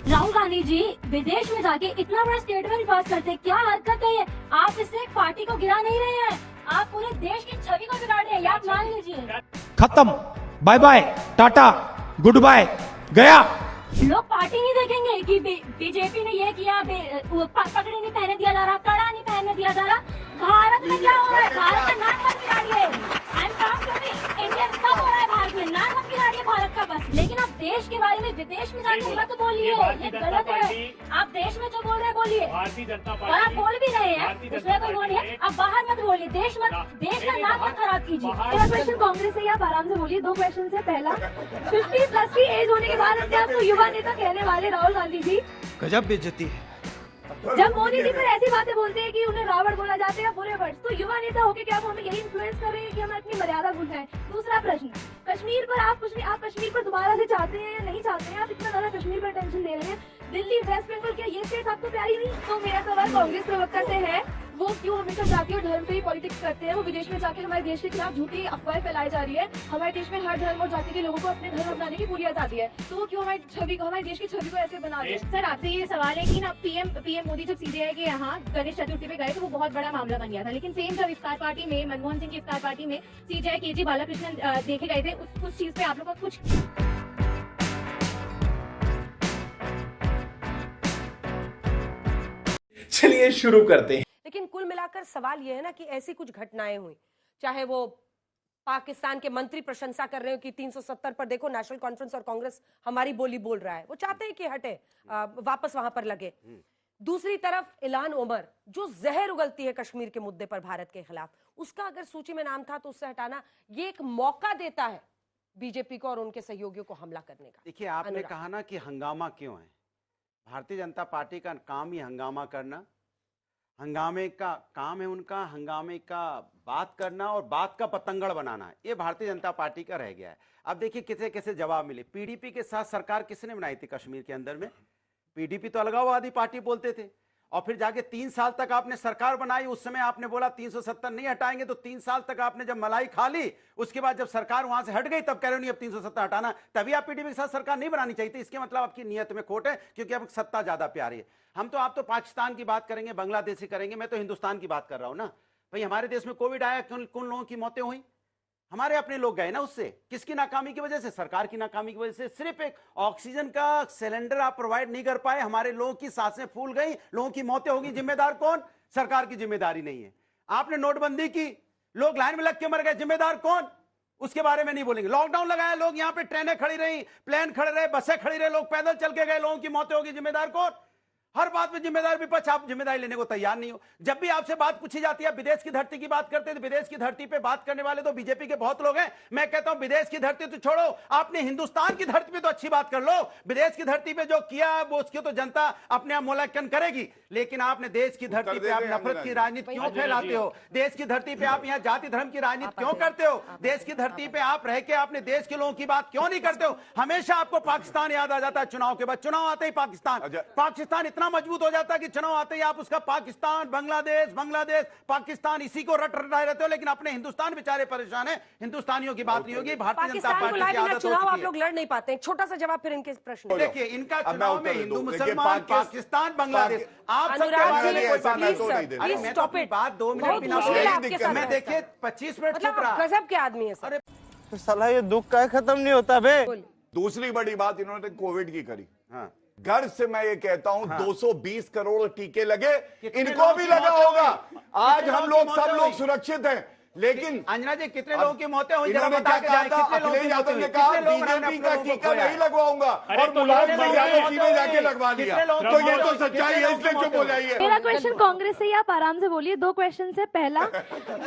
राहुल गांधी जी विदेश में जाके इतना बड़ा स्टेटमेंट पास करते हैं, क्या हरकत है ये? आप इससे एक पार्टी को गिरा नहीं रहे हैं, आप पूरे देश की छवि को बिगाड़ रहे हैं, ये आप मान लीजिए। खत्म, bye bye, tata, good bye, गया। लोग पार्टी नहीं देखेंगे कि बीजेपी ने ये किया, पगड़ी नहीं पहने दिया जा रहा, कड़ा नहीं पहने दिया जा रहा। भारत में क्या हो रहा है? भारत का नाम मत बिगाड़िए। इंडियन सब हो रहा है भारत में, नाम मत बिगाड़िए भारत का बस। लेकिन आप देश के बारे में विदेश में जाके मत बोलिए, ये गलत है। आप देश में जो बोल रहे हैं बोलिए, भारतीय जनता और आप बोल भी रहे हैं, उसमें कोई बोलिए, आप बाहर मत बोलिए, देश का नाम मत खराब कीजिए। मेरा क्वेश्चन कांग्रेस से, आप आराम से बोलिए। 2 क्वेश्चन है। पहला, 50+ की एज होने के बाद अपने आप को युवा नेता कहने वाले राहुल गांधी जी, गजब बेइज्जती है। जब मोदी जी पर ऐसी बातें बोलते हैं कि उन्हें रावण बोला जाता है, बुरे वर्ड्स, तो युवा नेता होके क्या वो हमें यही इन्फ्लुएंस कर रहे हैं कि हम अपनी मर्यादा भूल जाएं? दूसरा प्रश्न, कश्मीर पर आप कश्मीर पर दोबारा से चाहते हैं या नहीं चाहते हैं? आप इतना ज्यादा कश्मीर पर टेंशन दे रहे हैं, दिल्ली, वेस्ट बंगाल, क्या ये स्टेट आपको प्यारी नहीं? तो मेरा सवाल कांग्रेस प्रवक्ता से है, वो क्यों हमेशा जाति और धर्म पे ही पॉलिटिक्स करते हैं? वो विदेश में जाकर हमारे देश के खिलाफ झूठी अफवाहें फैलाई जा रही है। हमारे देश में हर धर्म और जाति के लोगों को अपने धर्म अपनाने की पूरी आजादी है, तो वो क्यों हमारी देश की छवि को ऐसे बना रहे हैं? सर, आपसे ये सवाल है कि ना पीएम मोदी जब सीजेआई के यहाँ गणेश चतुर्थी पे गए तो वो बहुत बड़ा मामला बन गया था, लेकिन सेम जब इफ्तार पार्टी में मनमोहन सिंह की इफ्तार पार्टी में सीजेआई केजी बालाकृष्णन देखे गए थे, उस चीज पे आप लोग का कुछ? चलिए शुरू करते हैं। लेकिन कुल मिलाकर सवाल यह है ना कि ऐसी कुछ घटनाएं हुई, चाहे वो पाकिस्तान के मंत्री प्रशंसा कर रहे हो कि 370 पर देखो नेशनल कॉन्फ्रेंस और कांग्रेस हमारी बोली बोल रहा है, वो चाहते हैं कि हटे, वापस वहां पर लगे। दूसरी तरफ इल्हान ओमर जो जहर उगलती है कश्मीर के मुद्दे पर भारत के खिलाफ, उसका अगर सूची में नाम था तो उससे हटाना ये एक मौका देता है बीजेपी को और उनके सहयोगियों को हमला करने का। देखिए, आपने कहा ना कि हंगामा क्यों है, भारतीय जनता पार्टी का काम ही हंगामा करना, हंगामे का काम है उनका, हंगामे का बात करना और बात का पतंगड़ बनाना, ये भारतीय जनता पार्टी का रह गया है। अब देखिए किसे कैसे जवाब मिले। पीडीपी के साथ सरकार किसने बनाई थी कश्मीर के अंदर में? पीडीपी तो अलगाववादी पार्टी बोलते थे, और फिर जाके 3 साल तक आपने सरकार बनाई, उस समय आपने बोला 370 नहीं हटाएंगे, तो 3 साल तक आपने जब मलाई खा ली, उसके बाद जब सरकार वहां से हट गई तब कह रहे हो नहीं अब 370 हटाना, तभी आप पीडीपी के साथ सरकार नहीं बनानी चाहिए थी। इसके मतलब आपकी नीयत में खोट है, क्योंकि अब सत्ता ज्यादा प्यारी है। आप तो पाकिस्तान की बात करेंगे, बांग्लादेश की करेंगे, मैं तो हिंदुस्तान की बात कर रहा हूं ना भाई। हमारे देश में कोविड आया, कौन लोगों की मौतें हुई? हमारे अपने लोग गए ना उससे। किसकी नाकामी की वजह से? सरकार की नाकामी की वजह से। सिर्फ एक ऑक्सीजन का सिलेंडर आप प्रोवाइड नहीं कर पाए, हमारे लोगों की सांसें फूल गई, लोगों की मौतें होगी, जिम्मेदार कौन? सरकार की जिम्मेदारी नहीं है। आपने नोटबंदी की, लोग लाइन में लग के मर गए, जिम्मेदार कौन? उसके बारे में नहीं बोलेंगे। लॉकडाउन लगाया, लोग यहां पे ट्रेनें खड़ी रही, प्लेन खड़े रहे, बसें खड़ी रहे, लोग पैदल चल के गए, लोगों की मौतें होगी, जिम्मेदार कौन? हर बात में जिम्मेदार विपक्ष, आप जिम्मेदारी लेने को तैयार नहीं हो। जब भी आपसे बात पूछी जाती है, विदेश की धरती की बात करते हैं, तो विदेश की धरती पे बात करने वाले तो बीजेपी के बहुत लोग हैं। मैं कहता हूं विदेश की धरती तो छोड़ो, आपने हिंदुस्तान की धरती पे तो अच्छी बात कर लो। विदेश की धरती पे जो किया वो उसकी तो जनता अपने आप मूल्यांकन करेगी, लेकिन आपने देश की धरती पे आप नफरत की राजनीति क्यों फैलाते हो? देश की धरती पे आप यहाँ जाति धर्म की राजनीति क्यों करते हो? देश की धरती पे आप रह के आपने देश के लोगों की बात क्यों नहीं करते हो? हमेशा आपको पाकिस्तान याद आ जाता है चुनाव के बाद। चुनाव आते ही पाकिस्तान इतना मजबूत हो जाता है कि चुनाव आते ही आप उसका पाकिस्तान, बांग्लादेश, पाकिस्तान, इसी को रट रटाए रहते हो, लेकिन अपने हिंदुस्तान बेचारे परेशान है। हिंदुस्तानियों की बात नहीं होगी। भारतीय जनता पार्टी की आदत चुनाव आप लोग लड़ नहीं पाते। छोटा सा जवाब फिर इनके प्रश्न। देखिए, इनका चुनाव में हिंदू मुसलमान, पाकिस्तान, बांग्लादेश, आप सब बात 2 मिनट बिना मैं देखिए 25 मिनट चुप रहा। गजब के आदमी है सर। तो साला ये दुख का खत्म नहीं होता बे। दूसरी बड़ी बात इन्होंने कोविड की करी। हाँ, घर से मैं ये कहता हूं, 220 करोड़ टीके लगे, इनको भी लगा होगा। आज हम लोग सब लोग सुरक्षित हैं, लेकिन अंजना जी कितने लोगों की मौतें हुई? इन्होंने क्या कहा था? अखिलेश यादव ने कहा बीजेपी का टीका नहीं लगवाऊंगा, और मुलायम सिंह यादव जी ने जाके लगवा लिया। तो ये तो सच्चाई है, इसलिए चुप हो जाइए। मेरा क्वेश्चन कांग्रेस से, आप आराम से बोलिए। 2 क्वेश्चन है। पहला,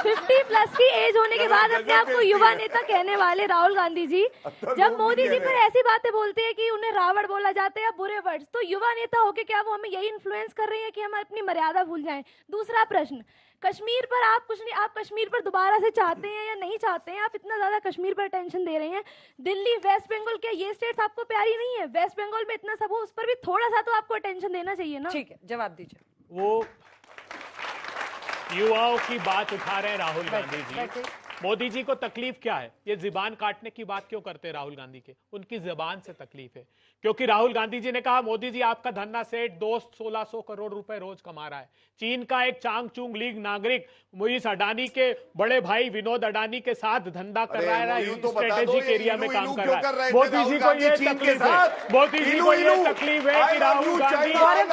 50+ की एज होने के बाद अपने आप को युवा नेता कहने वाले राहुल गांधी जी, जब मोदी जी पर ऐसी बातें बोलते हैं कि उन्हें रावण बोला जाता है या बुरे वर्ड्स, तो युवा नेता होके क्या वो हमें यही इन्फ्लुएंस कर रहे हैं कि हम अपनी मर्यादा भूल जाएं? दूसरा प्रश्न, कश्मीर पर आप कश्मीर पर दोबारा से चाहते हैं या नहीं चाहते हैं? आप इतना ज्यादा कश्मीर पर टेंशन दे रहे हैं, दिल्ली, वेस्ट बंगाल, क्या ये स्टेट्स आपको प्यारी नहीं है? वेस्ट बंगाल में इतना सब हो, उस पर भी थोड़ा सा तो आपको टेंशन देना चाहिए ना। ठीक है, जवाब दीजिए। वो युवाओं की बात उठा रहे हैं राहुल गांधी जी, मोदी जी को तकलीफ क्या है? ये जुबान काटने की बात क्यों करते हैं राहुल गांधी के? उनकी जुबान से तकलीफ है, क्योंकि राहुल गांधी जी ने कहा मोदी जी आपका धन्ना सेठ दोस्त 1600 करोड़ रुपए रोज कमा रहा है। चीन का एक चांगचुंग लीग नागरिक मुकेश अडानी के बड़े भाई विनोद अडानी के साथ धंधा कर रहा है, स्ट्रेटेजिक एरिया में काम कर रहा है। मोदी जी को ये तकलीफ है, मोदी जी को ये तकलीफ है कि राहुल गांधी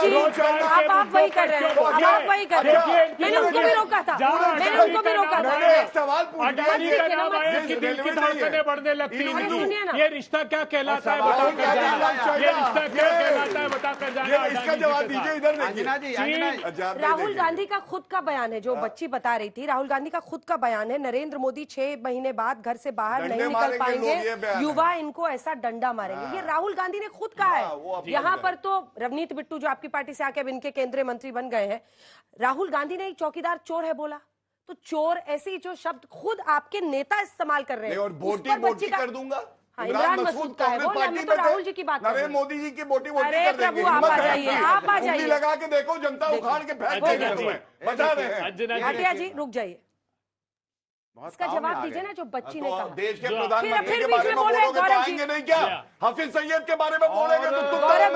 रोजगार आप वही कर रहे हैं, आप वही कर रहे हैं। मैंने उनको भी रोका था, मैंने उनको भी रोका था। सवाल पूछ अडानी का नाम आया कि दिल की धड़कनें बढ़ने लगती हैं। ये रिश्ता क्या कहलाता है बता कर जाना, ये रिश्ता क्या कहलाता है बता कर जाना। इसका जवाब दीजिए, इधर देखिए। राहुल गांधी का खुद का बयान है, जो बच्ची बता रही थी, राहुल गांधी का खुद का बयान है, नरेंद्र मोदी 6 महीने बाद घर से बाहर नहीं निकल पाएंगे, युवा इनको ऐसा डंडा मारेंगे। ये राहुल गांधी ने खुद कहा है। यहाँ पर तो रवनीत बिट्टू जो आपकी पार्टी से आके अब इनके केंद्रीय मंत्री बन गए हैं, राहुल गांधी ने एक चौकीदार चोर है बोला, तो चोर ऐसे ही जो शब्द खुद आपके नेता इस्तेमाल कर रहे हैं। और बोटी कर दूंगा। इमरान मसूद का है, बोल मैं तो राहुल जी की बात कर रही हूं। मोदी जी की बोटी कर अरे प्रभु आप आ जाइए, आप आ जाइए, लगा के देखो जनता उखाड़ के फेंक देगी, बता रहे हैं। भाटिया जी रुक जाइए, इसका जवाब दीजिए ना जो बच्ची ने कहा। देश के प्रधानमंत्री के बारे में बोलोगे तो आएंगे नहीं क्या? हाफिज सईद के बारे में बोलेंगे तो तुम्हारा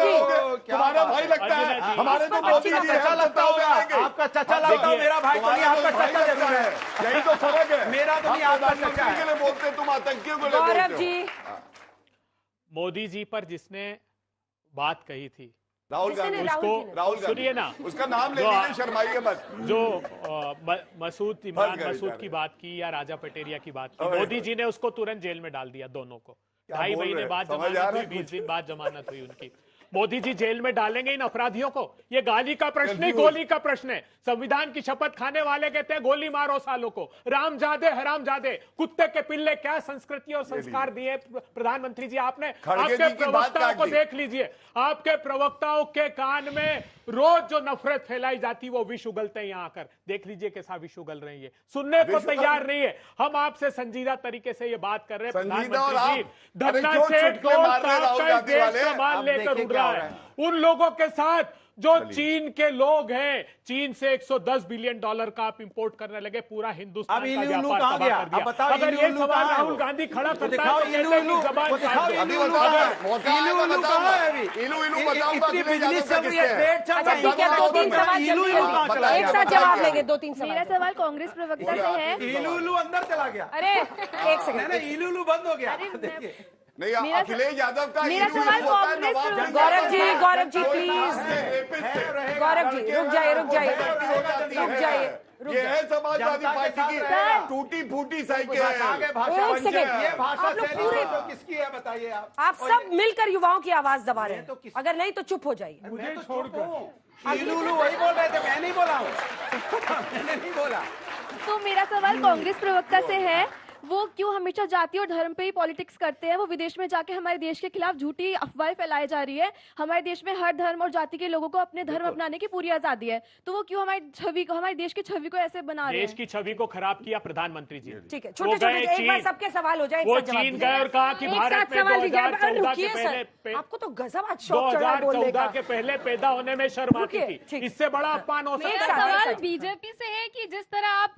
भाई लगता है, हमारे तो मोदी जी चचा लगता हो, आपका चचा लगता हो, मेरा भाई तो नहीं, आपका चचा जैसा है। यही तो फर्क है, मेरा तो नहीं, आपका चचा के लिए बोलते, तुम आतंकियों को गौरव जी। मोदी जी पर जिसने बात कही थी राहुल गांधी, राहुल सुनिए ना, उसका नाम ले लीजिए, शर्माइए मत। जो इमरान मसूद की बात की या राजा पटेरिया की बात की, मोदी जी ने उसको तुरंत जेल में डाल दिया, दोनों को। 2.5 महीने बाद जमानत हुई, 20 दिन बाद जमानत हुई उनकी। मोदी जी जेल में डालेंगे इन अपराधियों को? ये गाली का प्रश्न नहीं, गोली का प्रश्न है। संविधान की शपथ खाने वाले कहते हैं गोली मारो सालों को। रामजादे हरामजादे कुत्ते के पिल्ले, क्या संस्कृति और संस्कार दिए प्रधानमंत्री जी आपने। आपके प्रवक्ताओं को देख लीजिए, आपके प्रवक्ताओं के कान में रोज जो नफरत फैलाई जाती वो विष उगलते हैं यहाँ आकर। देख लीजिए कैसा विष उगल रहे हैं, सुनने को तैयार नहीं है। हम आपसे संजीदा तरीके से ये बात कर रहे हैं, प्रधानमंत्री जी धरना सेठ देश का माल लेकर उड़ रहा है। उन लोगों के साथ जो चीन के लोग हैं, चीन से $110 बिलियन का आप इंपोर्ट करने लगे, पूरा हिंदुस्तान का व्यापार तबाह कर दिया। अगर ये सवाल राहुल गांधी खड़ा करता है तो कहते हैं कि जबान एक साथ जवाब लेंगे, 2-3 सवाल। मेरा सवाल कांग्रेस प्रवक्ता से है। इलू अंदर चला गया। अरे एक सेकंड, इलू बंद हो गया। नहीं, अखिलेश यादव का मेरा सवाल कांग्रेस गौरव जी प्लीज, गौरव जी रुक जाइए, ये है समाजवादी पार्टी की टूटी फूटी साइकिल। एक सेकंड, ये भाषा आप लोग पूरे तो किसकी है बताइए आप सब मिलकर युवाओं की आवाज दबा रहे हैं, अगर नहीं तो चुप हो जाइए। मुझे छोड़कर इलू वही बोल रहे थे, मैं नहीं बोला हूँ। मैंने नहीं बोला। तो मेरा सवाल कांग्रेस प्रवक्ता से है, वो क्यों हमेशा जाति और धर्म पे ही पॉलिटिक्स करते हैं? वो विदेश में जाके हमारे देश के खिलाफ झूठी अफवाहें फैलाई जा रही है। हमारे देश में हर धर्म और जाति के लोगों को अपने धर्म अपनाने की पूरी आजादी है, तो वो क्यों हमारे देश की छवि को ऐसे बना रहे हैं? देश की छवि को खराब किया प्रधानमंत्री जी। ठीक है, छोटे एक बार सबके सवाल हो जाए। वो चीन गए और कहा कि भारत में 2014 के पहले, आपको तो गजब आज शौक चढ़ा बोलने का। 2014 के पहले पैदा होने में शर्म आती थी, इससे बड़ा अपमान हो सकता है। सवाल बीजेपी से है कि जिस तरह आप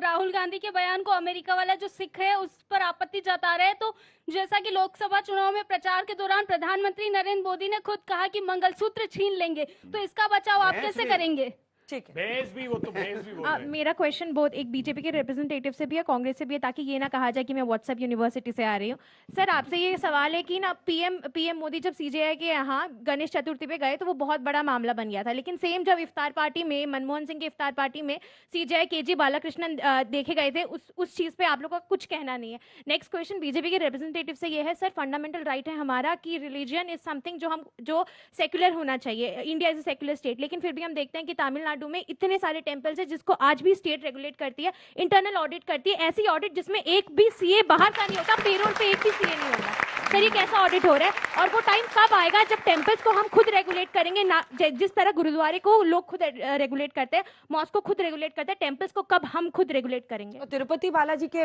राहुल गांधी के बयान को अमेरिका वाला जो सिख है उस पर आपत्ति जता रहे हैं, तो जैसा कि लोकसभा चुनाव में प्रचार के दौरान प्रधानमंत्री नरेंद्र मोदी ने खुद कहा कि मंगलसूत्र छीन लेंगे, तो इसका बचाव आप कैसे करेंगे? ठीक है, भैंस भी वो तो भैंस भी बोल रहे हैं। मेरा क्वेश्चन बहुत एक बीजेपी के रिप्रेजेंटेटिव से भी है, कांग्रेस से भी है, ताकि ये ना कहा जाए कि मैं व्हाट्सएप यूनिवर्सिटी से आ रही हूँ। सर आपसे ये सवाल है कि ना पीएम मोदी जब सीजेआई के यहाँ गणेश चतुर्थी पे गए तो वो बहुत बड़ा मामला बन गया था, लेकिन सेम जब इफ्तार पार्टी में मनमोहन सिंह की इफ्तार पार्टी में सीजेआई केजी बालाकृष्णन देखे गए थे, उस चीज पे आप लोग का कुछ कहना नहीं है। नेक्स्ट क्वेश्चन बीजेपी के रिप्रेजेंटेटिव से ये है, सर फंडामेंटल राइट है हमारा कि रिलीजन इज समथिंग जो सेक्युलर होना चाहिए, India is a secular state, लेकिन फिर भी हम देखते हैं कि तमिलनाडु में इतने सारे टेंपल्स है जिसको आज भी स्टेट रेगुलेट करती है, इंटरनल ऑडिट करती है, ऐसी ऑडिट जिसमें एक भी सीए बाहर का नहीं होता, पेरोल पे एक भी सीए नहीं होता। सर ये कैसा ऑडिट हो रहा है? और वो टाइम कब आएगा जब टेंपल्स को हम खुद रेगुलेट करेंगे, ना जिस तरह गुरुद्वारे को लोग खुद रेगुलेट करते हैं, मॉस्क को खुद रेगुलेट करते हैं, टेंपल्स को कब हम खुद रेगुलेट करेंगे? तो तिरुपति बालाजी के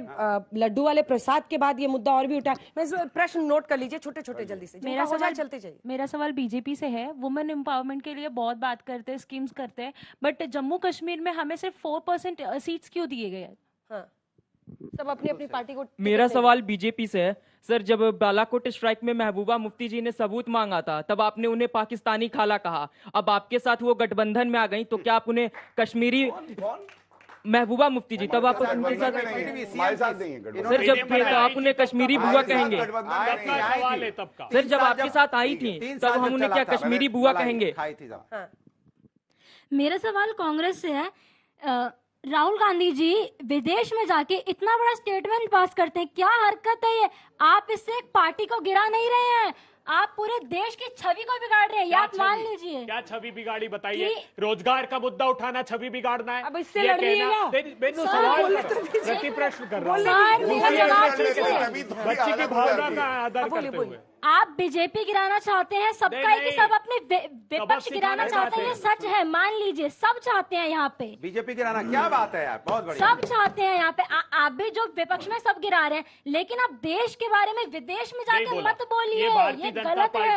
लड्डू वाले प्रसाद के बाद ये मुद्दा और भी उठा। मैं प्रश्न नोट कर लीजिए, छोटे जल्दी से। मेरा सवाल चलते जाइए। मेरा सवाल बीजेपी से है, वुमेन एम्पावरमेंट के लिए बहुत बात करते हैं, स्कीम्स करते हैं, बट जम्मू कश्मीर में हमें सिर्फ 4% सीट्स क्यों दिए गए? हाँ सब अपनी अपनी पार्टी को मेरा सवाल बीजेपी से है सर, जब बालाकोट स्ट्राइक में महबूबा मुफ्ती जी ने सबूत मांगा था तब आपने उन्हें पाकिस्तानी खाला कहा, अब आपके साथ वो गठबंधन में आ गई तो क्या आप उन्हें कश्मीरी महबूबा मुफ्ती जी, तब आप उनके साथ सर जब आप उन्हें कश्मीरी बुआ कहेंगे सर, जब आपके साथ आई थी तब हम उन्हें क्या कश्मीरी बुआ कहेंगे? मेरा सवाल कांग्रेस से है। राहुल गांधी जी विदेश में जाके इतना बड़ा स्टेटमेंट पास करते हैं, क्या हरकत है ये? आप इससे एक पार्टी को गिरा नहीं रहे हैं, आप पूरे देश की छवि को बिगाड़ रहे हैं, ये आप मान लीजिए। क्या छवि बिगाड़ी बताइए? रोजगार का मुद्दा उठाना छवि बिगाड़ना है? अब इससे लड़ लीजिएगा। प्रति प्रश्न कर रहा हूँ, बच्ची की भावना का आदर करते हुए। आप बीजेपी गिराना चाहते हैं, सबका ही सब अपने विपक्ष गिराना चाहते हैं, सच है, मान लीजिए सब चाहते हैं यहाँ पे। बीजेपी गिराना क्या बात है यार, बहुत बढ़िया। सब चाहते हैं यहाँ पे, आप भी जो विपक्ष में सब गिरा रहे हैं, लेकिन आप देश के बारे में विदेश में जाके मत बोलिए, ये गलत है।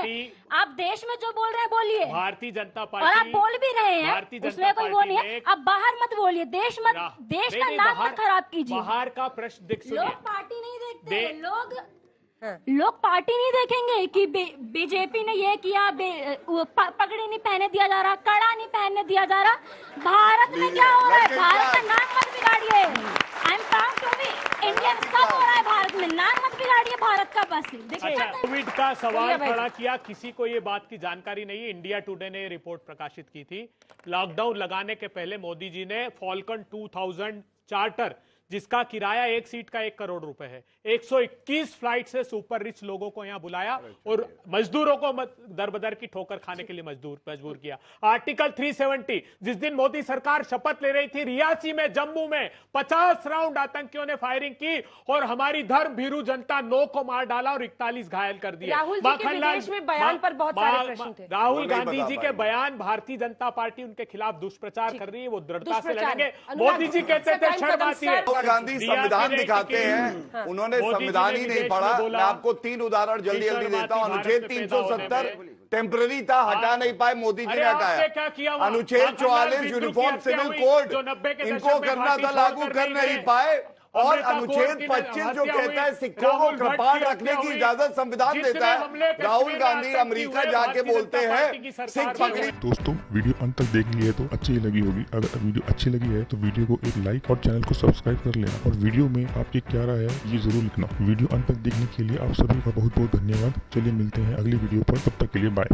आप देश में जो बोल रहे हैं बोलिए, भारतीय जनता पार्टी, और आप बोल भी रहे हैं, उसमें कोई वो नहीं है। आप बाहर मत बोलिए, देश का नाम मत खराब कीजिए। बाहर का प्रश्न दिख, लोग पार्टी नहीं देखते, लोग पार्टी नहीं देखेंगे कि बीजेपी ने ये किया, पगड़ी नहीं पहने दिया जा रहा, कड़ा नहीं पहनने दिया जा रहा। भारत में क्या हो रहा है? भारत का नाम मत बिगाड़िए। I am proud to be Indian, सब हो रहा है भारत में, नाम मत बिगाड़िए भारत का। बस देखिए, कोविड का सवाल खड़ा किया, किसी को ये बात की जानकारी नहीं है। इंडिया टुडे ने रिपोर्ट प्रकाशित की थी, लॉकडाउन लगाने के पहले मोदी जी ने फॉल्कन 2000 चार्टर, जिसका किराया एक सीट का 1 करोड़ रुपए है, 121 फ्लाइट से सुपर रिच लोगों को यहां बुलाया और मजदूरों को दर बदर की ठोकर खाने के लिए मजबूर किया। आर्टिकल 370, जिस दिन मोदी सरकार शपथ ले रही थी, रियासी में, जम्मू में 50 राउंड आतंकियों ने फायरिंग की और हमारी धर्म भीरू जनता 9 को मार डाला और 41 घायल कर दिए। राहुल जी के विदेश में बयान पर बहुत सारे प्रश्न थे। राहुल गांधी जी के बयान, भारतीय जनता पार्टी उनके खिलाफ दुष्प्रचार कर रही है, वो दृढ़ता से लड़ेंगे। मोदी जी कहते थे शर्म आती है। गांधी संविधान दिखाते हैं, उन्होंने संविधान ही नहीं पढ़ा। मैं आपको 3 उदाहरण जल्दी देता हूं। अनुच्छेद 370 टेम्पररी था, हटा नहीं पाए, मोदी जी ने हटाया। अनुच्छेद 44 यूनिफॉर्म सिविल कोड, इनको करना था, लागू कर नहीं पाए। और अनुच्छेद 25 जो कहता है सिक्कों को कपाट रखने की इजाजत संविधान देता है। राहुल गांधी अमेरिका जाके बोलते हैं सिख पगड़ी। दोस्तों, वीडियो अंत तक देख ली है तो अच्छी लगी होगी। अगर वीडियो अच्छी लगी है तो वीडियो को एक लाइक और चैनल को सब्सक्राइब कर लेना, और वीडियो में आपकी क्या राय है ये जरूर लिखना। वीडियो अंत तक देखने के लिए आप सभी का बहुत बहुत धन्यवाद। चलिए मिलते हैं अगली वीडियो पर, तब तक के लिए बाय।